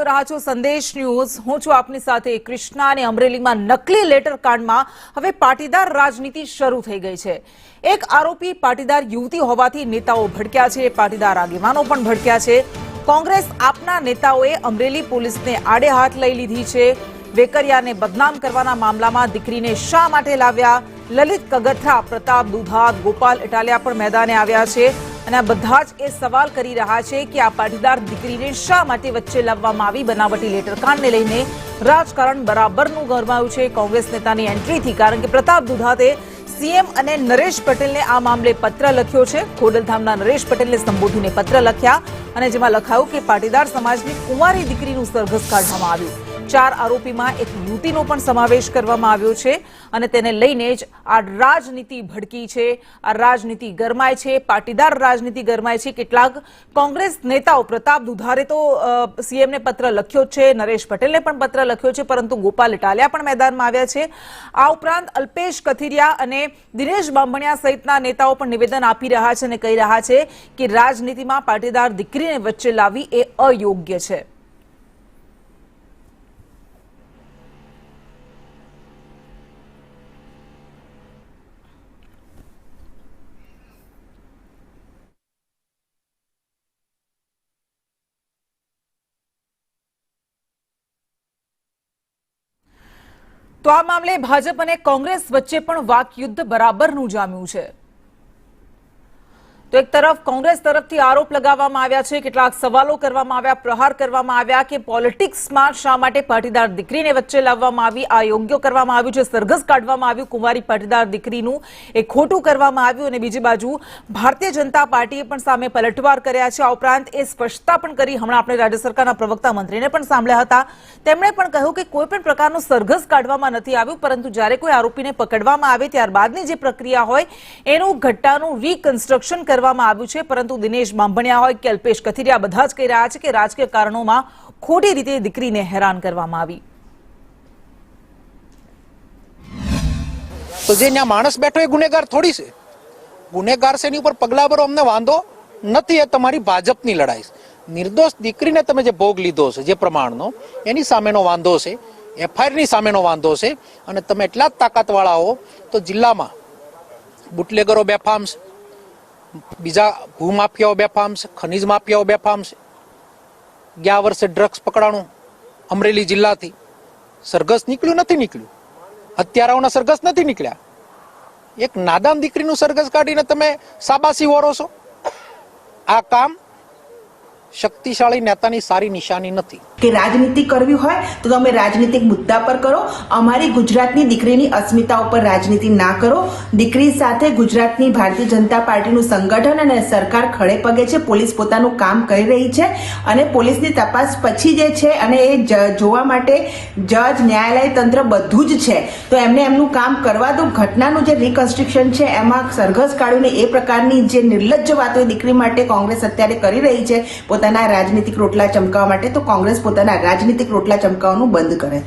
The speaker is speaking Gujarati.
જોઈ રહ્યા છો સંદેશ ન્યૂઝ। હું છું આપની સાથે કૃષ્ણા અને અમરેલીમાં નકલી લેટર કાંડમાં હવે પાટીદાર રાજનીતિ શરૂ થઈ ગઈ છે। એક આરોપી પાટીદાર યુવતી હોવાથી નેતાઓ ભડક્યા છે, પાટીદાર આગેવાનો પણ ભડક્યા છે। કોંગ્રેસ આપના નેતાઓએ અમરેલી પોલીસને આડે હાથ લઈ લીધી છે। વેકરિયાને બદનામ કરવાના મામલામાં દીકરીને શા માટે લાવ્યા? લલિત કગથરા, પ્રતાપ દુધાત, ગોપાલ ઇટાલિયા પણ મેદાને આવ્યા છે અને આ બધા જ એ સવાલ કરી રહ્યા છે કે આ પાટીદાર દીકરીને શા માટે વચ્ચે લાવવામાં આવી। બનાવટી લેટર કાંડને લઈને રાજકારણ બરાબરનું ગરમાયું છે કોંગ્રેસ નેતાની એન્ટ્રીથી, કારણ કે પ્રતાપ દુધાતે સીએમ અને નરેશ પટેલને આ મામલે પત્ર લખ્યો છે। ખોડલધામના નરેશ પટેલને સંબોધીને પત્ર લખ્યા અને જેમાં લખાયું કે પાટીદાર સમાજની કુંવારી દીકરીનું સરઘસ કાઢવામાં આવ્યું। 4 આરોપીમાં એક યુવતીનો પણ સમાવેશ કરવામાં આવ્યો છે અને તેને લઈને જ આ રાજનીતિ ભડકી છે, આ રાજનીતિ ગરમાય છે, પાટીદાર રાજનીતિ ગરમાય છે। કેટલાક કોંગ્રેસ નેતાઓ, પ્રતાપ દુધારે તો સીએમને પત્ર લખ્યો છે, નરેશ પટેલને પણ પત્ર લખ્યો છે, પરંતુ ગોપાલ ઇટાલિયા પણ મેદાનમાં આવ્યા છે। આ ઉપરાંત અલ્પેશ કથિરિયા અને દિનેશ બાંભણિયા સહિતના નેતાઓ પણ નિવેદન આપી રહ્યા છે અને કહી રહ્યા છે કે રાજનીતિમાં પાટીદાર દીકરીને વચ્ચે લાવવી એ અયોગ્ય છે। તો આ મામલે ભાજપ અને કોંગ્રેસ વચ્ચે પણ વાકયુદ્ધ બરાબરનું જામ્યું છે। તો એક તરફ કોંગ્રેસ તરફથી આરોપ લગાવવામાં આવ્યા છે, કેટલાક સવાલો કરવામાં આવ્યા, પ્રહાર કરવામાં આવ્યા કે પોલિટિક્સમાં શા માટે પાટીદાર દીકરીને વચ્ચે લાવવામાં આવી, આ યોગ્ય કરવામાં આવ્યું છે, સરઘસ કાઢવામાં આવ્યું કુંવારી પાટીદાર દીકરીનું, એ ખોટું કરવામાં આવ્યું। અને બીજી બાજુ ભારતીય જનતા પાર્ટીએ પણ સામે પલટવાર કર્યા છે। આ ઉપરાંત એ સ્પષ્ટતા પણ કરી, હમણાં આપણે રાજ્ય સરકારના પ્રવક્તા મંત્રીને પણ સાંભળ્યા હતા, તેમણે પણ કહ્યું કે કોઈ પણ પ્રકારનું સરઘસ કાઢવામાં નથી આવ્યું, પરંતુ જ્યારે કોઈ આરોપીને પકડવામાં આવે ત્યારબાદની જે પ્રક્રિયા હોય એનું ઘટ્ટાનું રિકન્સ્ટ્રક્શન કરવામાં આવ્યું છે। પરંતુ દિનેશ બાંભણિયા હોય કે અલ્પેશ કથિરિયા બધા જ કહી રહ્યા છે કે રાજકીય કારણોમાં ખોટી રીતે દીકરીને હેરાન કરવામાં આવી। તો જે ત્યાં માણસ બેઠો એ ગુનેગાર થોડી છે, ગુનેગાર છે એની ઉપર પગલા ભરો, અમને વાંધો નથી, એ તમારી ભાજપની લડાઈ છે। નિર્દોષ દીકરીને તમે જે ભોગ લીધો છે જે પ્રમાણનો, એની સામેનો વાંધો છે, એફઆઈઆર ની સામેનો વાંધો છે। અને તમે એટલા જ તાકાતવાળા હો તો જિલ્લામાં બુટલેગરો બેફામ છે, બીજા ભૂમાફિયાઓ બેફામ છે, ખનીજ માફિયાઓ બેફામ છે। ગયા વર્ષે ડ્રગ્સ પકડાણું અમરેલી જિલ્લાથી, સરઘસ નીકળ્યું નથી, નીકળ્યું હત્યારાઓના સરઘસ નથી નીકળ્યા। એક નાદાન દીકરીનું સરઘસ કાઢીને તમે શાબાશી વોરો છો, આ કામ શક્તિશાળી નેતાની સારી નિશાની નથી। કે રાજનીતિ કરવી હોય તો તમે રાજનીતિક મુદ્દા પર કરો, અમારી ગુજરાતની દીકરીની અસ્મિતા ઉપર રાજનીતિ ના કરો। દીકરી સાથે ગુજરાતની ભારતીય જનતા પાર્ટીનું સંગઠન અને સરકાર ખડે પગે છે, પોલીસ પોતાનું કામ કરી રહી છે અને પોલીસની તપાસ પછી જે છે અને એ જોવા માટે જજ, ન્યાયાલય તંત્ર બધું જ છે, તો એમને એમનું કામ કરવા દો। ઘટનાનું જે રિકન્સ્ટ્રક્શન છે એમાં સરઘસ કાઢીને એ પ્રકારની જે નિર્લજ્જ વાતો દીકરી માટે કોંગ્રેસ અત્યારે કરી રહી છે પોતાના રાજનીતિક રોટલા ચમકાવવા માટે, તો કોંગ્રેસ પોતાના રાજનીતિક રોટલા ચમકાવવાનું બંધ કરે।